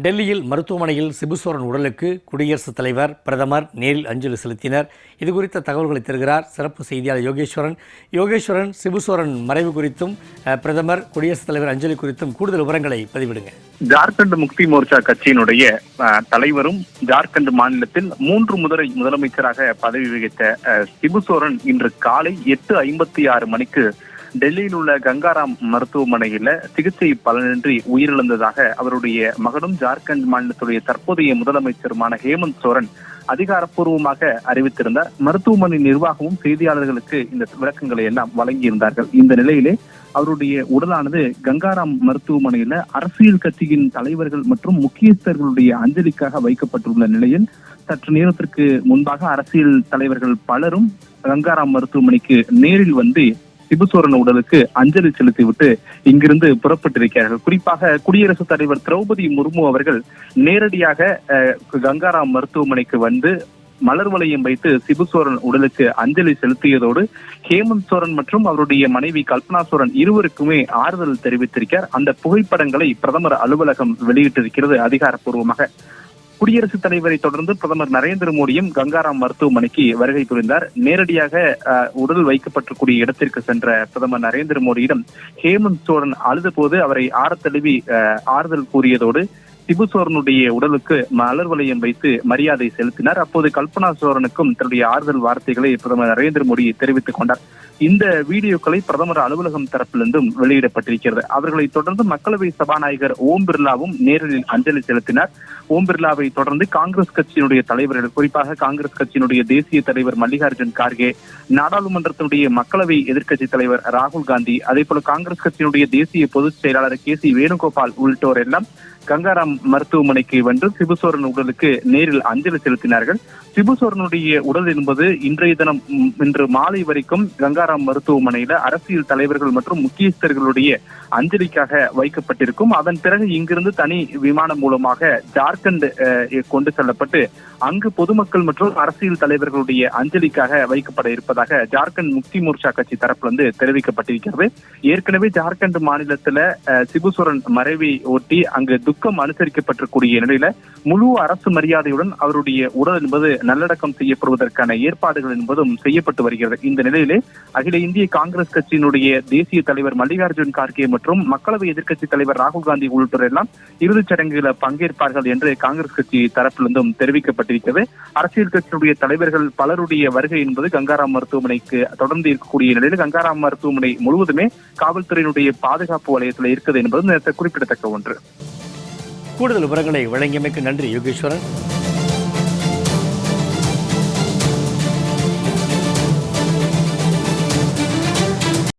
டெல்லியில் மருத்துவமனையில் சிபுசோரன் உடலுக்கு குடியரசுத் தலைவர், பிரதமர் நேரில் அஞ்சலி செலுத்தினர். இதுகுறித்த தகவல்களை தருகிறார் சிறப்பு செய்தியாளர் யோகேஸ்வரன். சிபுசோரன் மறைவு குறித்தும் பிரதமர், குடியரசுத் தலைவர் அஞ்சலி குறித்தும் கூடுதல் விவரங்களை பதிவிடுங்க. ஜார்க்கண்ட் முக்தி மோர்ச்சா கட்சியினுடைய தலைவரும் ஜார்க்கண்ட் மாநிலத்தில் 3 முறை முதலமைச்சராக பதவி வகித்த சிபுசோரன் இன்று காலை 8:56 மணிக்கு டெல்லியில் உள்ள கங்காராம் மருத்துவமனையில சிகிச்சை பலனின்றி உயிரிழந்ததாக அவருடைய மகனும் ஜார்க்கண்ட் மாநிலத்துடைய தற்போதைய முதலமைச்சருமான ஹேமந்த் சோரன் அதிகாரப்பூர்வமாக அறிவித்திருந்தார். மருத்துவமனை நிர்வாகமும் செய்தியாளர்களுக்கு இந்த விளக்கங்களை எல்லாம் வழங்கியிருந்தார்கள். இந்த நிலையிலே அவருடைய உடலானது கங்காராம் மருத்துவமனையில அரசியல் கட்சியின் தலைவர்கள் மற்றும் முக்கியஸ்தர்களுடைய அஞ்சலிக்காக வைக்கப்பட்டுள்ள நிலையில் சற்று நேரத்திற்கு முன்பாக அரசியல் தலைவர்கள் பலரும் கங்காராம் மருத்துவமனைக்கு நேரில் வந்து சிபுசோரன் உடலுக்கு அஞ்சலி செலுத்திவிட்டு இங்கிருந்து புறப்பட்டிருக்கிறார்கள். குறிப்பாக குடியரசுத் தலைவர் திரௌபதி முர்மு அவர்கள் நேரடியாக கங்காராம் மருத்துவமனைக்கு வந்து மலர் வளையம் வைத்து சிபுசோரன் உடலுக்கு அஞ்சலி செலுத்தியதோடு ஹேமந்த் சோரன் மற்றும் அவருடைய மனைவி கல்பனா சோரன் இருவருக்குமே ஆறுதல் தெரிவித்திருக்கிறார். அந்த புகைப்படங்களை பிரதமர் அலுவலகம் வெளியிட்டிருக்கிறது அதிகாரப்பூர்வமாக. குடியரசுத் தலைவரை தொடர்ந்து பிரதமர் நரேந்திர மோடியும் கங்காராம் மருத்துவமனைக்கு வருகை புரிந்தார். நேரடியாக உடல் வைக்கப்பட்டிருக்கூடிய இடத்திற்கு சென்ற பிரதமர் நரேந்திர மோடியிடம் ஹேமந்த் சோரன் அழுத போது அவரை ஆரத்தழுவி ஆறுதல் கூறியதோடு சிபுசோரனுடைய உடலுக்கு மலர் வளையம் வைத்து மரியாதை செலுத்தினார். அப்போது கல்பனா சோரனுக்கும் தன்னுடைய ஆறுதல் வார்த்தைகளை பிரதமர் நரேந்திர மோடி தெரிவித்துக் கொண்டார். இந்த வீடியோக்களை பிரதமர் அலுவலகம் தரப்பிலிருந்தும் வெளியிடப்பட்டிருக்கிறது. அவர்களை தொடர்ந்து மக்களவை சபாநாயகர் ஓம் பிர்லாவும் நேரில் அஞ்சலி செலுத்தினார். ஓம் பிர்லாவை தொடர்ந்து காங்கிரஸ் கட்சியினுடைய தலைவர்கள், குறிப்பாக காங்கிரஸ் கட்சியினுடைய தேசிய தலைவர் மல்லிகார்ஜுன் கார்கே, நாடாளுமன்றத்தினுடைய மக்களவை எதிர்க்கட்சி தலைவர் ராகுல் காந்தி, அதே போல காங்கிரஸ் கட்சியினுடைய தேசிய பொதுச் செயலாளர் KC வேணுகோபால் உள்ளிட்டோர் எல்லாம் கங்காராம் மருத்துவமனைக்கு வந்து சிபுசோரன் உடலுக்கு நேரில் அஞ்சலி செலுத்தினார்கள். சிபுசோரனுடைய உடல் என்பது இன்று மாலை வரைக்கும் கங்காராம் மருத்துவமனையில அரசியல் தலைவர்கள் மற்றும் முக்கியஸ்தர்களுடைய அஞ்சலிக்காக வைக்கப்பட்டிருக்கும். அதன் பிறகு இங்கிருந்து தனி விமானம் மூலமாக ஜார்க்கண்ட் கொண்டு செல்லப்பட்டு அங்கு பொதுமக்கள் மற்றும் அரசியல் தலைவர்களுடைய அஞ்சலிக்காக வைக்கப்பட இருப்பதாக ஜார்க்கண்ட் முக்தி மோர்ச்சா கட்சி தரப்பிலிருந்து தெரிவிக்கப்பட்டிருக்கிறது. ஏற்கனவே ஜார்க்கண்ட் மாநிலத்துல சிபுசோரன் மறைவை ஒட்டி அங்கு துக்கம் அனுசரிக்கப்பட்டிருக்கூடிய நிலையில முழு அரசு மரியாதையுடன் அவருடைய உடல் என்பது நல்லடக்கம் செய்யப்படுவதற்கான ஏற்பாடுகள் என்பதும் செய்யப்பட்டு வருகிறது. இந்த நிலையிலே அகில இந்திய காங்கிரஸ் கட்சியினுடைய தேசிய தலைவர் மல்லிகார்ஜுன் கார்கே மற்றும் மக்களவை எதிர்க்கட்சி தலைவர் ராகுல் காந்தி உள்ளிட்டோர் எல்லாம் இறுதிச் சடங்குகளை பங்கேற்பார்கள் என்று காங்கிரஸ் கட்சி தரப்பிலிருந்தும் தெரிவிக்கப்பட்டிருக்கிறது. அரசியல் கட்சியினுடைய தலைவர்கள் பலருடைய வருகை என்பது கங்காராம் மருத்துவமனைக்கு தொடர்ந்து இருக்கக்கூடிய நிலையில் கங்காராம் மருத்துவமனை முழுவதுமே காவல்துறையினுடைய பாதுகாப்பு வலயத்தில் இருக்கிறது என்பது குறிப்பிடத்தக்க ஒன்று. கூடுதல் விவரங்களை வழங்கியமைக்கு நன்றி யோகேஸ்வரன்.